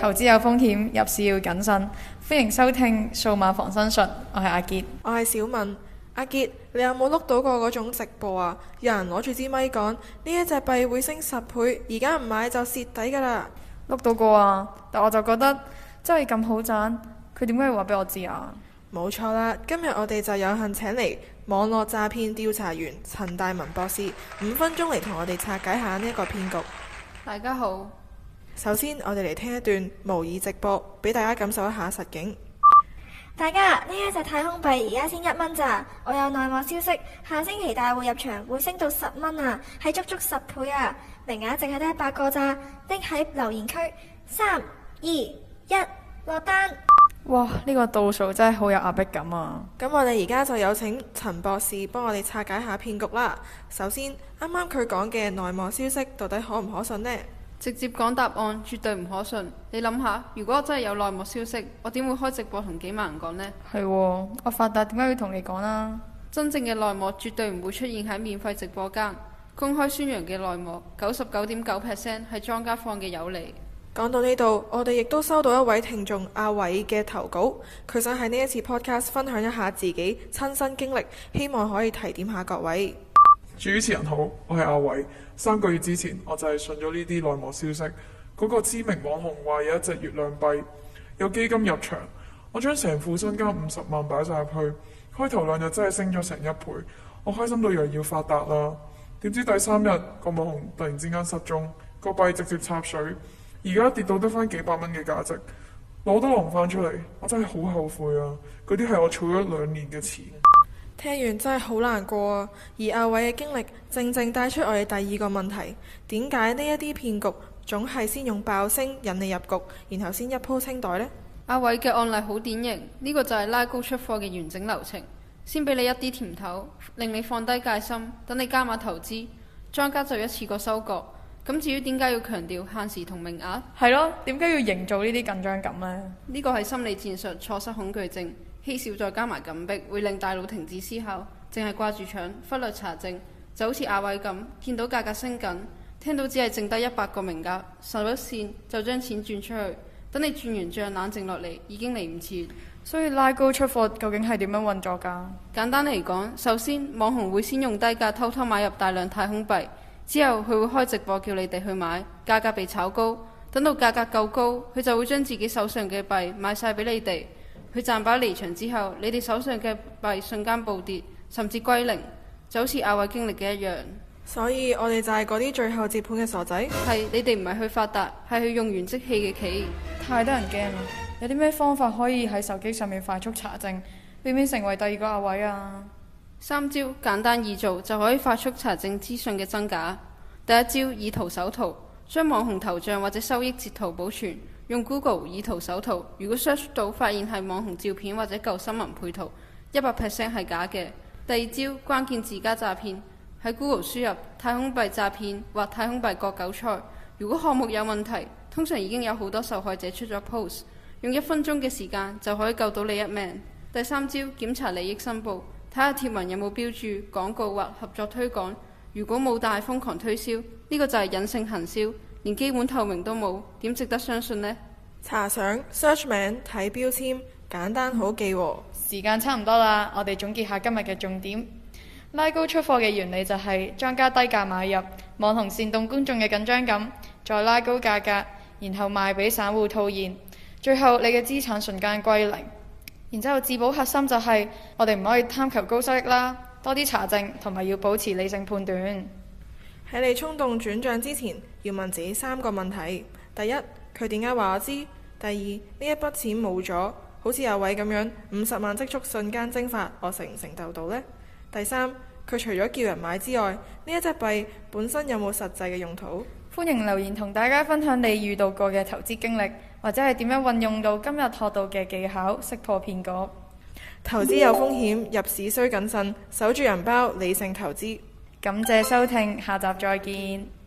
投資有風險，入市要謹慎。歡迎收聽數碼防身術，我係阿傑。我係小敏。阿傑，你有冇碌到過嗰種直播啊？有人攞住支咪講呢一隻幣會升10倍，而家唔買就蝕底㗎啦。碌到過啊，但我就覺得真係咁好賺，佢點解要話俾我知啊？冇錯啦，今日我哋就有幸請嚟網絡詐騙調查員陳大文博士5分鐘嚟同我哋拆解下呢一個騙局。大家好。首先，我哋嚟聽一段模擬直播，俾大家感受一下實景。大家，呢一隻太空幣而家先1蚊咋？我有內幕消息，下星期大戶入場會升到10蚊啊，係足足10倍啊！名額淨係得100個咋，拎喺留言區3、2、1落單。哇！呢個倒數真係好有壓迫感啊！咁我哋而家就有請陳博士幫我哋拆解下騙局啦。首先，啱啱佢講嘅內幕消息到底可唔可信呢？直接講答案絕對唔可信。你諗下，如果我真係有內幕消息，我點會開直播同幾萬人講呢？係喎，我發達點解要同你講啦？真正嘅內幕絕對唔會出現喺免費直播間，公開宣揚嘅內幕99.9% 係莊家放嘅有利。講到呢度，我哋亦都收到一位聽眾阿偉嘅投稿，佢想喺呢一次 podcast 分享一下自己親身經歷，希望可以提點下各位。主持人好，我係阿偉。3個月之前，我就係信咗呢啲內幕消息。嗰個知名網紅話有一隻月亮幣，有基金入場，我將成副身家50萬擺晒入去。開頭2日真係升咗成1倍，我開心到以為要發達啦。點知第3日個網紅突然之間失蹤，個幣直接插水，而家跌到得返幾百蚊嘅價值，攞都攞唔返出嚟。我真係好後悔啊！嗰啲係我儲咗2年嘅錢。聽完真係好難過啊！而阿偉嘅經歷正正帶出我哋第二個問題：點解呢一啲騙局總係先用爆升引你入局，然後先一鋪清袋呢？阿偉嘅案例好典型，呢個就係拉高出貨嘅完整流程。先俾你一啲甜頭，令你放低戒心，等你加碼投資，莊家就一次過收割。咁至於點解要強調限時同名額？係咯，點解要營造呢啲緊張感呢？呢個係心理戰術，錯失恐懼症。稀少再加埋緊迫，會令大腦停止思考，淨係掛住搶，忽略查證。就好似阿偉咁，見到價格升緊，聽到只係剩低100個名額，受咗線就將錢轉出去。等你轉完帳冷靜落嚟，已經嚟唔切。所以拉高出貨究竟係點樣運作㗎？簡單嚟講，首先網紅會先用低價偷偷買入大量太空幣，之後佢會開直播叫你哋去買，價格被炒高。等到價格夠高，佢就會將自己手上嘅幣賣晒俾你哋。佢賺飽離場之後，你哋手上嘅幣瞬間暴跌，甚至歸零，就好似阿偉經歷嘅一樣。所以我哋就係嗰啲最後接盤嘅傻仔。係，你哋唔係去發達，係去用完即棄嘅棋。太得人驚啦！有啲咩方法可以喺手機上面快速查證，避免成為第二個阿偉啊？3招簡單易做就可以快速查證資訊嘅真假。第一招以圖搜圖，將網紅頭像或者收益截圖保存。用 Google 以圖搜圖，如果 search 到發現係網紅照片或者舊新聞配圖，100% 係假嘅。第二招關鍵字加詐騙，喺 Google 輸入太空幣詐騙或太空幣割韭菜，如果項目有問題，通常已經有好多受害者出咗 post， 用1分鐘嘅時間就可以救到你一命。第3招檢查利益申報，睇下貼文有冇標注廣告或合作推廣，如果冇但係瘋狂推銷，呢個就係隱性行銷。連基本透明都冇，點值得相信呢？查相、search 名、睇標籤，簡單好記喎。時間差唔多啦，我哋總結下今日嘅重點。拉高出貨嘅原理就係莊家低價買入，網紅煽動觀眾嘅緊張感，再拉高價格，然後賣俾散戶套現，最後你嘅資產瞬間歸零。然之後自保核心就係我哋唔可以貪求高收益啦，多啲查證同埋要保持理性判斷。喺你衝動轉帳之前，要問自己3個問題：第一，佢點解話我知？第二，呢一筆錢冇咗，好似阿偉咁樣50萬積蓄瞬間蒸發，我承唔承受到呢？第三，佢除咗叫人買之外，呢一隻幣本身有冇實際嘅用途？歡迎留言同大家分享你遇到過嘅投資經歷，或者係點樣運用到今日學到嘅技巧，識破騙局。投資有風險，入市需謹慎，守住銀包，理性投資。感謝收聽，下集再見。